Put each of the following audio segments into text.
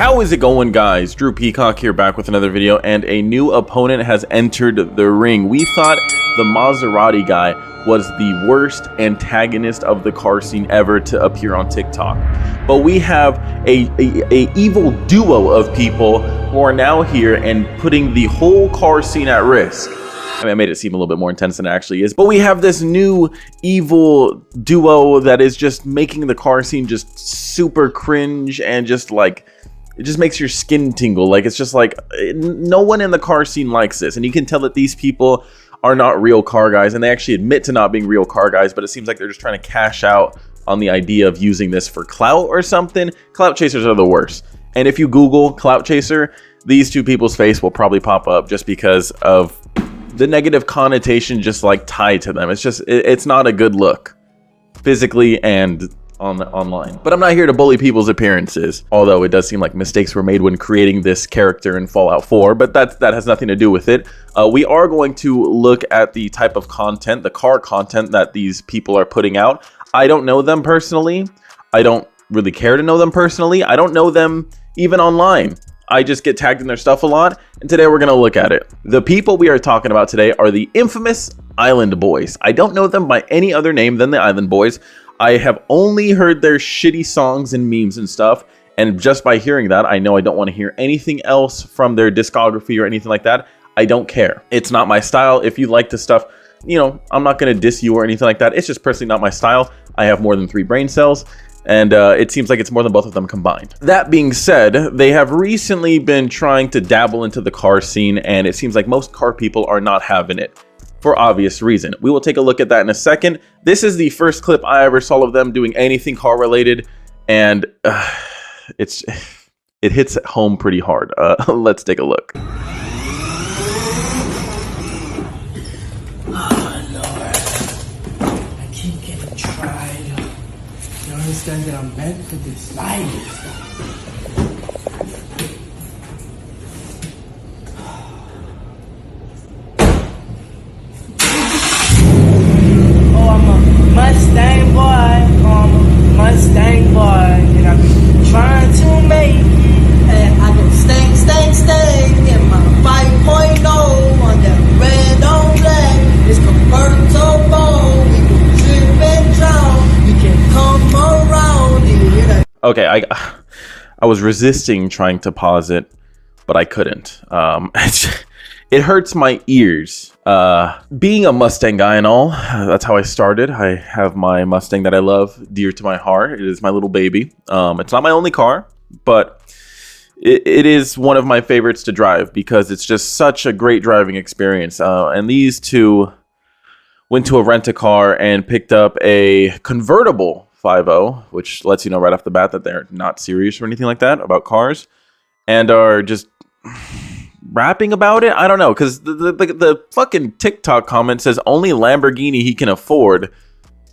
How is it going, guys? Drew Peacock here, back with another video, and a new opponent has entered the ring. We thought the Maserati guy was the worst antagonist of the car scene ever to appear on TikTok, but we have a evil duo of people who are now here and putting the whole car scene at risk. I mean, I made it seem a little bit more intense than it actually is, but we have this new evil duo that is just making the car scene just super cringe and just like, it just makes your skin tingle. Like, it's just like, no one in the car scene likes this. And you can tell that these people are not real car guys, and they actually admit to not being real car guys, but it seems like they're just trying to cash out on the idea of using this for clout or something. Clout chasers are the worst. And if you Google clout chaser, these two people's face will probably pop up just because of the negative connotation just like tied to them. It's just, it's not a good look physically and online. But I'm not here to bully people's appearances, although it does seem like mistakes were made when creating this character in Fallout 4, but that has nothing to do with it. We are going to look at the type of content, the car content that these people are putting out. I don't know them personally. I don't really care to know them personally. I don't know them even online. I just get tagged in their stuff a lot, and today we're going to look at it. The people we are talking about today are the infamous Island Boys. I don't know them by any other name than the Island Boys. I have only heard their shitty songs and memes and stuff, and just by hearing that, I know I don't want to hear anything else from their discography or anything like that. I don't care. It's not my style. If you like this stuff, you know, I'm not going to diss you or anything like that. It's just personally not my style. I have more than 3 brain cells, and it seems like it's more than both of them combined. That being said, they have recently been trying to dabble into the car scene, and it seems like most car people are not having it, for obvious reason. We will take a look at that in a second. This is the first clip I ever saw of them doing anything car related, and it hits home pretty hard. Let's take a look. Oh Lord, I keep getting tried. You understand that I'm meant for this life. Mustang boy, I'm a Mustang boy, and I'm trying to make it. And I go stang in my 5.0 on that red on black. It's convertible, we can trip and drown. You can come around here. Okay, I was resisting trying to pause it, but I couldn't. It hurts my ears. Being a Mustang guy and all, that's how I started. I have my Mustang that I love dear to my heart. It is my little baby. It's not my only car, but it is one of my favorites to drive because it's just such a great driving experience. And these two went to a rent-a-car and picked up a convertible 5.0, which lets you know right off the bat that they're not serious or anything like that about cars, and are just rapping about it. I don't know, because the fucking TikTok comment says only Lamborghini he can afford.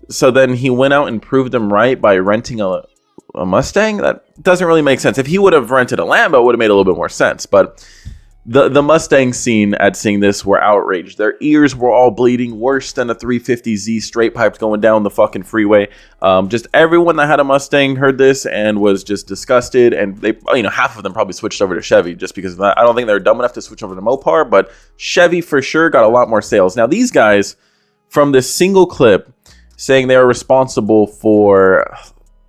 So then he went out and proved him right by renting a Mustang. That doesn't really make sense. If he would have rented a Lambo, it would have made a little bit more sense. But the Mustang scene at seeing this were outraged. Their ears were all bleeding, worse than a 350Z straight pipes going down the fucking freeway. Just everyone that had a Mustang heard this and was just disgusted. And they, you know, half of them probably switched over to Chevy just because of that. I don't think they're dumb enough to switch over to Mopar, but Chevy for sure got a lot more sales. Now these guys, from this single clip, saying they are responsible for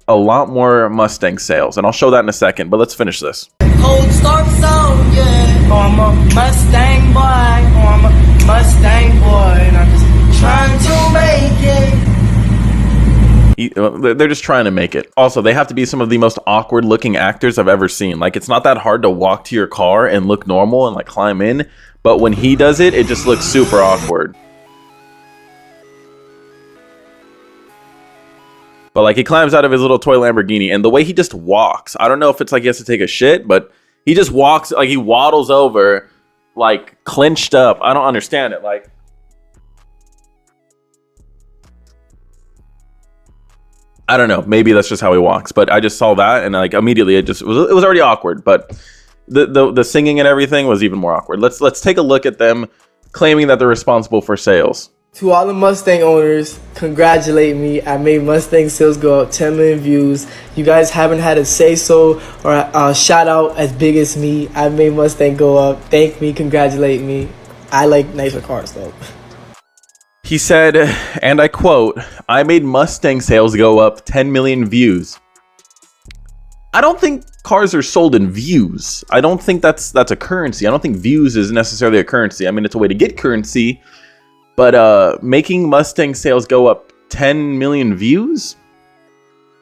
a lot more Mustang sales, and I'll show that in a second, but let's finish this. Cold start sound, yeah. I'm a Mustang boy, I'm a Mustang boy, and I'm just trying to make it. They're just trying to make it. Also, they have to be some of the most awkward looking actors I've ever seen. Like, it's not that hard to walk to your car and look normal and like climb in, but when he does it, it just looks super awkward. But like, he climbs out of his little toy Lamborghini, and the way he just walks, I don't know if it's like he has to take a shit, but he just walks, like he waddles over, like clenched up. I don't understand it. Like, I don't know. Maybe that's just how he walks, but I just saw that, and like immediately it was already awkward. But the singing and everything was even more awkward. Let's take a look at them claiming that they're responsible for sales. To all the Mustang owners, congratulate me. I made Mustang sales go up 10 million views. You guys haven't had a say-so or a shout-out as big as me. I made Mustang go up. Thank me, congratulate me. I like nicer cars, though. He said, and I quote, "I made Mustang sales go up 10 million views." I don't think cars are sold in views. I don't think that's a currency. I don't think views is necessarily a currency. I mean, it's a way to get currency. But making Mustang sales go up 10 million views?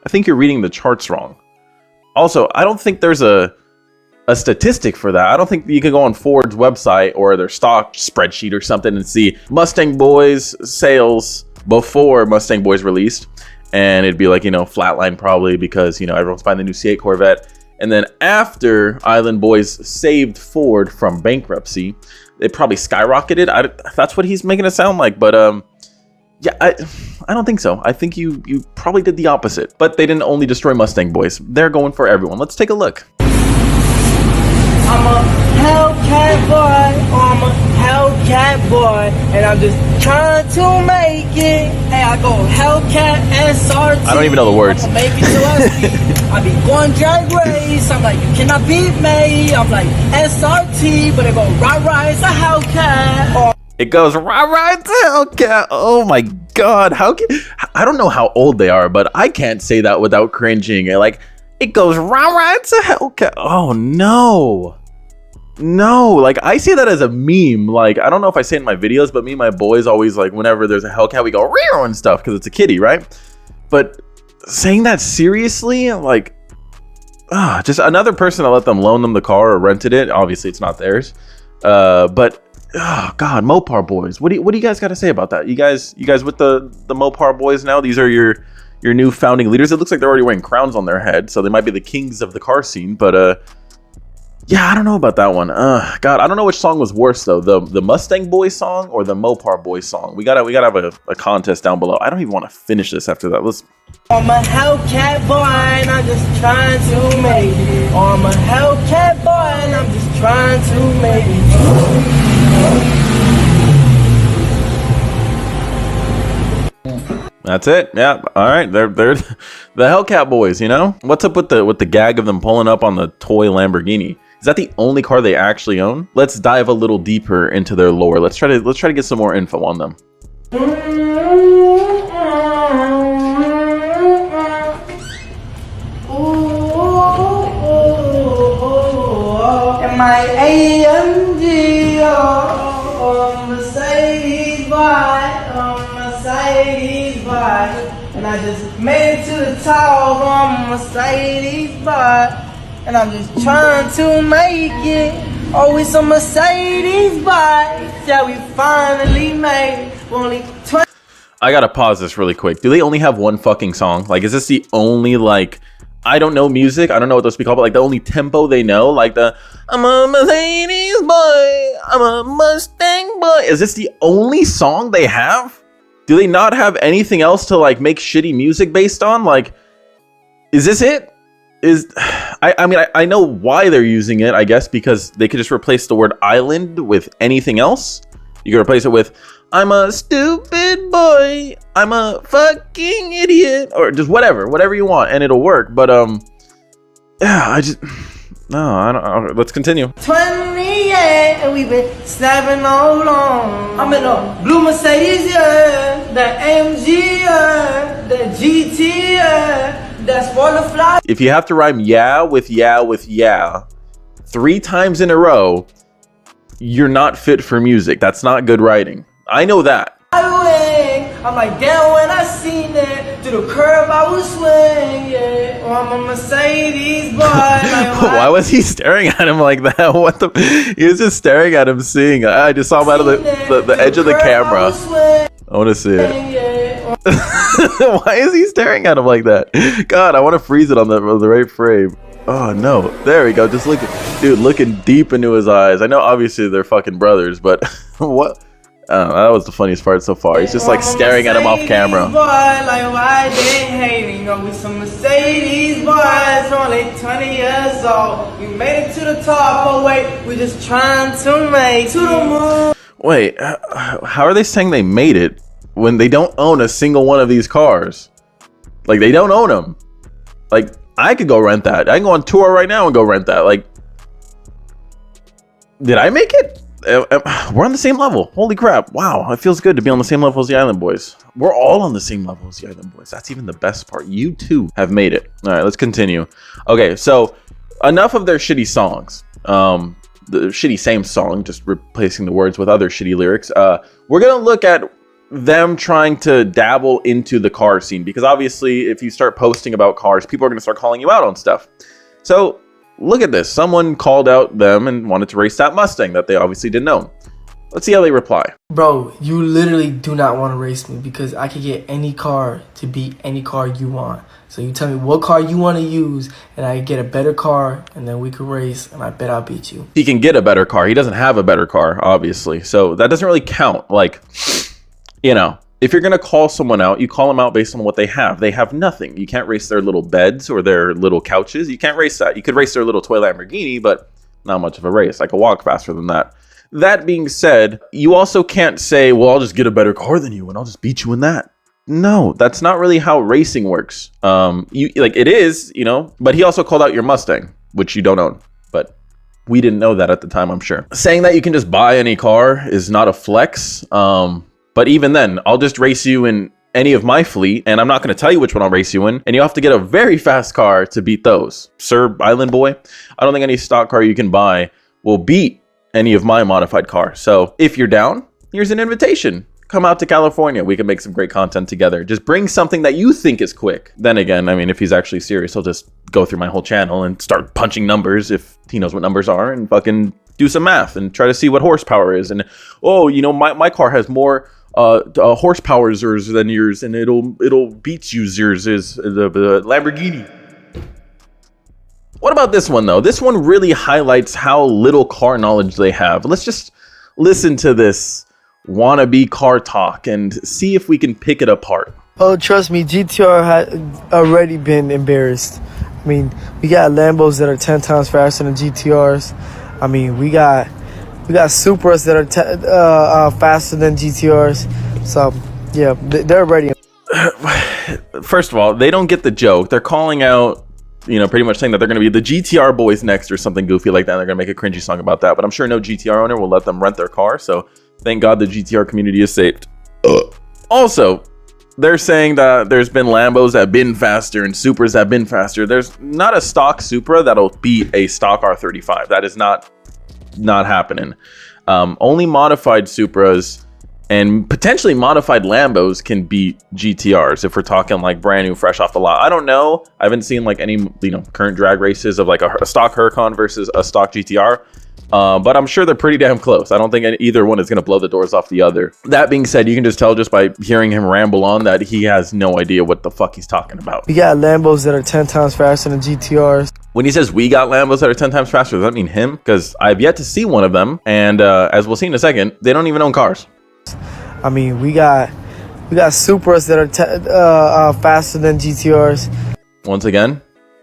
I think you're reading the charts wrong. Also, I don't think there's a statistic for that. I don't think you can go on Ford's website or their stock spreadsheet or something and see Mustang Boys sales before Mustang Boys released. And it'd be like, you know, flatline probably because, you know, everyone's buying the new C8 Corvette. And then after Island Boys saved Ford from bankruptcy, it probably skyrocketed. That's what he's making it sound like. But yeah, I don't think so. I think you probably did the opposite. But they didn't only destroy Mustang Boys. They're going for everyone. Let's take a look. I'm a Hellcat boy, I'm a Hellcat boy, and I'm just trying to make it. Hey, I go Hellcat SRT. I don't even know the words. I'm make it to SRT. I be going drag race. I'm like, you cannot beat me. I'm like SRT, but it go rah, it's a Hellcat. Oh. It goes rah, it's a Hellcat. Oh my God. I don't know how old they are, but I can't say that without cringing. Like, it goes rah, it's a Hellcat. Oh no. No, like I say that as a meme. Like, I don't know if I say it in my videos, but me and my boys always, like, whenever there's a Hellcat, we go rear and stuff because it's a kitty, right? But saying that seriously, like, just another person that let them loan them the car or rented it. Obviously, it's not theirs. But oh God, Mopar boys. What do you guys got to say about that? You guys with the Mopar boys now? These are your new founding leaders. It looks like they're already wearing crowns on their head, so they might be the kings of the car scene. But yeah, I don't know about that one. God, I don't know which song was worse though, the Mustang Boys song or the Mopar Boys song. We gotta have a contest down below. I don't even want to finish this after that. Let's. I'm a Hellcat boy and I'm just trying to make it. I'm a Hellcat boy and I'm just trying to make it. That's it. Yeah. All right. They're the Hellcat boys. You know what's up with the gag of them pulling up on the toy Lamborghini? Is that the only car they actually own? Let's dive a little deeper into their lore. Let's try to get some more info on them. My AMG, Mercedes bike, and I just made it to the top on Mercedes bike, and I'm just trying to make it. Always a Mercedes bike that we finally made. Only 20. I gotta pause this really quick. Do they only have one fucking song? Like, is this the only, like, I don't know music. I don't know what those be called, but like the only tempo they know, like the I'm a Mercedes boy, I'm a Mustang boy. Is this the only song they have? Do they not have anything else to like make shitty music based on? Like, is this it? I mean, I know why they're using it, I guess, because they could just replace the word island with anything else. You could replace it with I'm a stupid boy, I'm a fucking idiot, or just whatever you want, and it'll work. But yeah, I don't. Let's continue. 28, and we've been snapping all along. I'm in a blue Mercedes, yeah, the AMG, yeah, the GT, yeah, that's for the fly. If you have to rhyme yeah with yeah 3 times in a row, you're not fit for music. That's not good writing. I know that. I'm like, damn, when I seen that, to the curb I was swing, yeah. Oh, I'm a Mercedes boy. Like, why was he staring at him like that? What the? He was just staring at him singing. I just saw him out of the edge of the camera. I want to see it. Why is he staring at him like that? God, I want to freeze it on the right frame. Oh no, there we go. Just looking deep into his eyes. I know obviously they're fucking brothers, but what? That was the funniest part so far. He's just like staring at him off camera. Boy, like why they hating? Are we some Mercedes boys? Only 20 years old. We made it to the top, but wait, we just trying to make to the moon. Wait, how are they saying they made it when they don't own a single one of these cars? Like, they don't own them. Like, I could go rent that. I can go on tour right now and go rent that. Like, did I make it? We're on the same level. Holy crap. Wow, it feels good to be on the same level as the Island Boys. We're all on the same level as the Island Boys. That's even the best part. You too have made it. All right, let's continue. Okay, so enough of their shitty songs. The shitty same song, just replacing the words with other shitty lyrics. We're gonna look at them trying to dabble into the car scene, because obviously if you start posting about cars, people are gonna start calling you out on stuff. So look at this. Someone called out them and wanted to race that Mustang that they obviously didn't own. Let's see how they reply. Bro, you literally do not want to race me because I could get any car to beat any car you want. So you tell me what car you want to use and I get a better car and then we could race and I bet I'll beat you. He can get a better car. He doesn't have a better car, obviously. So that doesn't really count. Like, you know, if you're going to call someone out, you call them out based on what they have. They have nothing. You can't race their little beds or their little couches. You can't race that. You could race their little toy Lamborghini, but not much of a race. I could walk faster than that. That being said, you also can't say, well, I'll just get a better car than you and I'll just beat you in that. No, that's not really how racing works. It is, you know, but he also called out your Mustang, which you don't own. But we didn't know that at the time, I'm sure. Saying that you can just buy any car is not a flex. But even then, I'll just race you in any of my fleet, and I'm not going to tell you which one I'll race you in, and you have to get a very fast car to beat those. Sir Island Boy, I don't think any stock car you can buy will beat any of my modified cars. So if you're down, here's an invitation. Come out to California. We can make some great content together. Just bring something that you think is quick. Then again, I mean, if he's actually serious, he'll just go through my whole channel and start punching numbers if he knows what numbers are and fucking do some math and try to see what horsepower is. And, oh, you know, my car has more horsepower than yours, and it'll beat yours is the Lamborghini. What about this one though? This one really highlights how little car knowledge they have. Let's just listen to this wannabe car talk and see if we can pick it apart. Oh, trust me, GTR had already been embarrassed. I mean, we got Lambos that are 10 times faster than GTRs. I mean, we got Supras that are faster than GTRs. So, yeah, they're ready. First of all, they don't get the joke. They're calling out, you know, pretty much saying that they're going to be the GTR boys next or something goofy like that. And they're going to make a cringy song about that. But I'm sure no GTR owner will let them rent their car. So thank God the GTR community is saved. Also, they're saying that there's been Lambos that have been faster and Supras that have been faster. There's not a stock Supra that'll beat a stock R35. That is not happening. Only modified Supras and potentially modified Lambos can beat GTRs if we're talking like brand new, fresh off the lot. I don't know. I haven't seen like any, you know, current drag races of like a stock Huracan versus a stock GTR. But I'm sure they're pretty damn close. I don't think either one is going to blow the doors off the other. That being said, you can just tell just by hearing him ramble on that he has no idea what the fuck he's talking about. We got Lambos that are 10 times faster than GTRs. When he says we got Lambos that are 10 times faster, does that mean him? Because I've yet to see one of them. And as we'll see in a second, they don't even own cars. I mean, we got Supras that are faster than GTRs. Once again,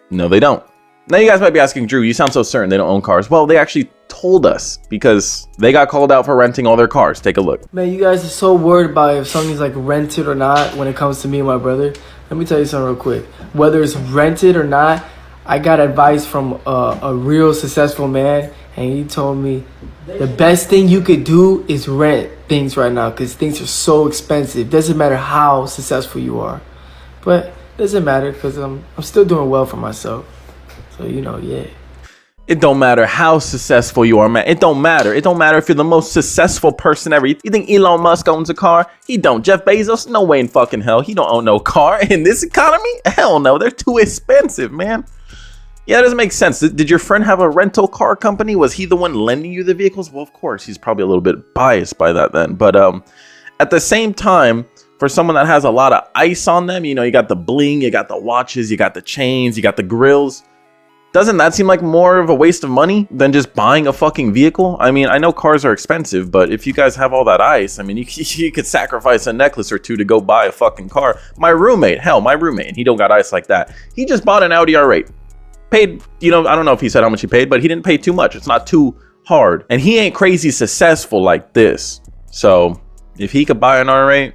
no, they don't. Now you guys might be asking, Drew, you sound so certain they don't own cars. Well, they actually told us because they got called out for renting all their cars. Take a look. Man, you guys are so worried about if something's like rented or not when it comes to me and my brother. Let me tell you something real quick. Whether it's rented or not, I got advice from a real successful man, and he told me the best thing you could do is rent things right now because things are so expensive. Doesn't matter how successful you are, but it doesn't matter because I'm still doing well for myself. So, you know, yeah. It don't matter how successful you are, man. It don't matter. It don't matter if you're the most successful person ever. You think Elon Musk owns a car? He don't. Jeff Bezos? No way in fucking hell. He don't own no car in this economy. Hell no. They're too expensive, man. Yeah, that doesn't make sense. Did your friend have a rental car company? Was he the one lending you the vehicles? Well, of course. He's probably a little bit biased by that then. But at the same time, for someone that has a lot of ice on them, you know, you got the bling, you got the watches, you got the chains, you got the grills. Doesn't that seem like more of a waste of money than just buying a fucking vehicle? I mean, I know cars are expensive, but if you guys have all that ice, I mean, you could sacrifice a necklace or two to go buy a fucking car. My roommate, he don't got ice like that. He just bought an Audi R8. Paid, you know, I don't know if he said how much he paid, but he didn't pay too much. It's not too hard. And he ain't crazy successful like this. So if he could buy an R8,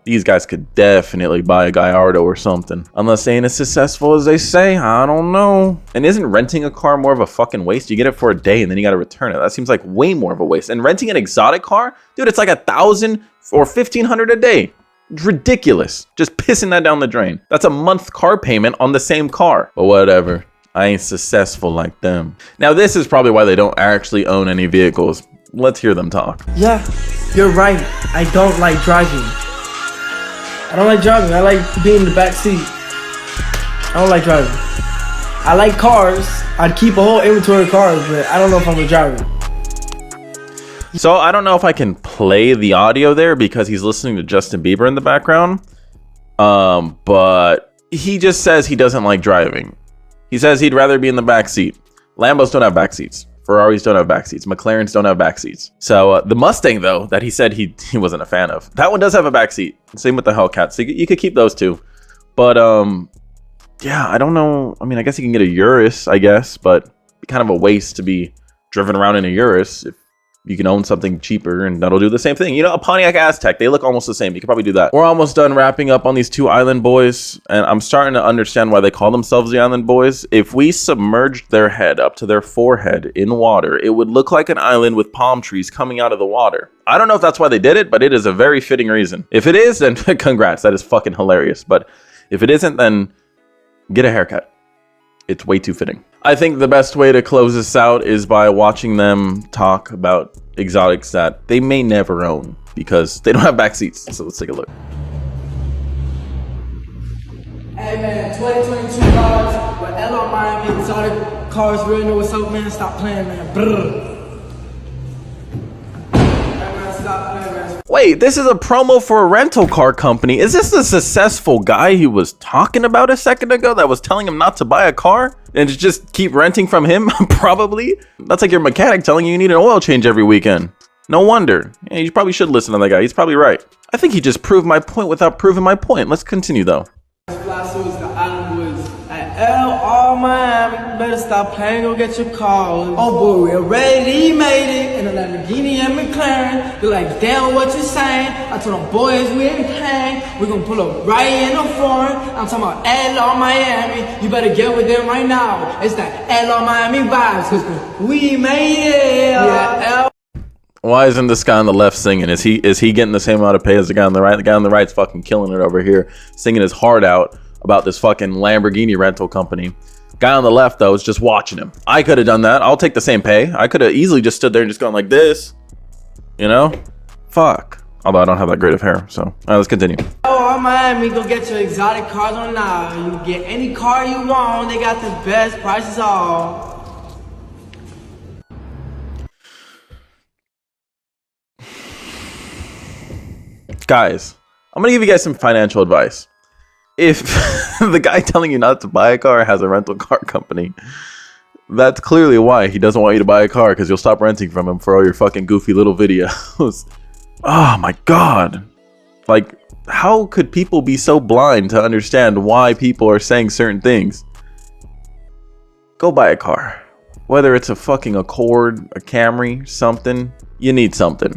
these guys could definitely buy a Gallardo or something. Unless they ain't as successful as they say, I don't know. And isn't renting a car more of a fucking waste? You get it for a day and then you gotta return it. That seems like way more of a waste. And renting an exotic car, dude, it's like $1,000 or $1,500 a day. It's ridiculous. Just pissing that down the drain. That's a month car payment on the same car. But whatever, I ain't successful like them. Now this is probably why they don't actually own any vehicles. Let's hear them talk. Yeah, you're right. I don't like driving. I don't like driving. I like being in the back seat. I don't like driving. I like cars. I'd keep a whole inventory of cars, but I don't know if I'm a driver. So I don't know if I can play the audio there because he's listening to Justin Bieber in the background. But he just says he doesn't like driving. He says he'd rather be in the back seat. Lambos don't have back seats. Ferraris don't have back seats. McLarens don't have back seats. So the Mustang, though, that he said he wasn't a fan of, that one does have a back seat. Same with the Hellcat. So you could keep those two. But yeah, I don't know. I mean, I guess you can get a Urus, I guess, but it'd be kind of a waste to be driven around in a Urus if you can own something cheaper and that'll do the same thing. You know, a Pontiac Aztec, they look almost the same. You could probably do that. We're almost done wrapping up on these two island boys, and I'm starting to understand why they call themselves the island boys. If we submerged their head up to their forehead in water, it would look like an island with palm trees coming out of the water. I don't know if that's why they did it, but it is a very fitting reason. If it is, then congrats. That is fucking hilarious. But if it isn't, then get a haircut. It's way too fitting. I think the best way to close this out is by watching them talk about exotics that they may never own because they don't have back seats. So let's take a look. Hey man, 2022 cars, with LO Miami, exotic cars, really know what's up, man. Stop playing, man. Brrr. Hey man, stop playing, man. Wait, this is a promo for a rental car company. Is this the successful guy he was talking about a second ago that was telling him not to buy a car and to just keep renting from him? Probably. That's like your mechanic telling you need an oil change every weekend. No wonder. Yeah, you probably should listen to that guy. He's probably right. I think he just proved my point without proving my point. Let's continue though. Blastos, the island boys at LR Miami. Better stop playing, go get your car. Oh boy, we already made it in a Lamborghini and McLaren. They're like, damn, what you saying? I told them boys we ain't playing. We gonna pull up right in the foreign. I'm talking about LR Miami. You better get with them right now. It's that LR Miami vibes, cause we made it. Yeah, Why isn't this guy on the left singing? Is he getting the same amount of pay as the guy on the right? The guy on the right's fucking killing it over here, singing his heart out about this fucking Lamborghini rental company. Guy on the left, though, is just watching him. I could have done that. I'll take the same pay. I could have easily just stood there and just gone like this. You know? Fuck. Although I don't have that great of hair, so. All right, let's continue. Oh, Miami, go get your exotic cars on now. You can get any car you want. They got the best prices all. Guys, I'm gonna give you guys some financial advice. If the guy telling you not to buy a car has a rental car company, that's clearly why he doesn't want you to buy a car, because you'll stop renting from him for all your fucking goofy little videos. Oh my god. Like, how could people be so blind to understand why people are saying certain things? Go buy a car. Whether it's a fucking Accord, a Camry, something, you need something.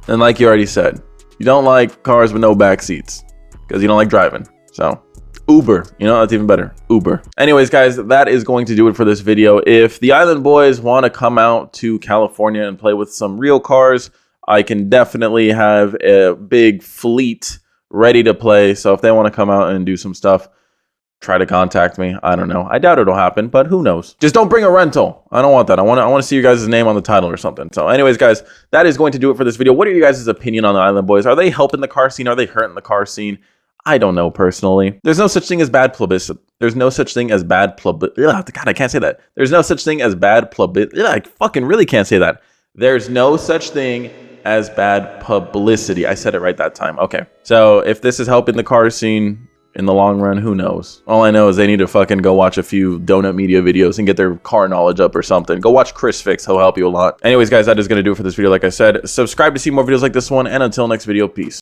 And like you already said, you don't like cars with no back seats because you don't like driving. So Uber, you know, that's even better. Uber. Anyways, guys, that is going to do it for this video. If the Island Boys want to come out to California and play with some real cars, I can definitely have a big fleet ready to play. So if they want to come out and do some stuff, try to contact me. I don't know. I doubt it'll happen, but who knows? Just don't bring a rental. I don't want that. I want to see your guys' name on the title or something. So anyways, guys, that is going to do it for this video. What are you guys' opinion on the Island Boys? Are they helping the car scene? Are they hurting the car scene? I don't know personally. There's no such thing as bad publicity. There's no such thing as bad publicity. God, I can't say that. There's no such thing as bad publicity. I fucking really can't say that. There's no such thing as bad publicity. I said it right that time. Okay. So if this is helping the car scene in the long run, who knows? All I know is they need to fucking go watch a few Donut Media videos and get their car knowledge up or something. Go watch Chris Fix. He'll help you a lot. Anyways, guys, that is going to do it for this video. Like I said, subscribe to see more videos like this one. And until next video, peace.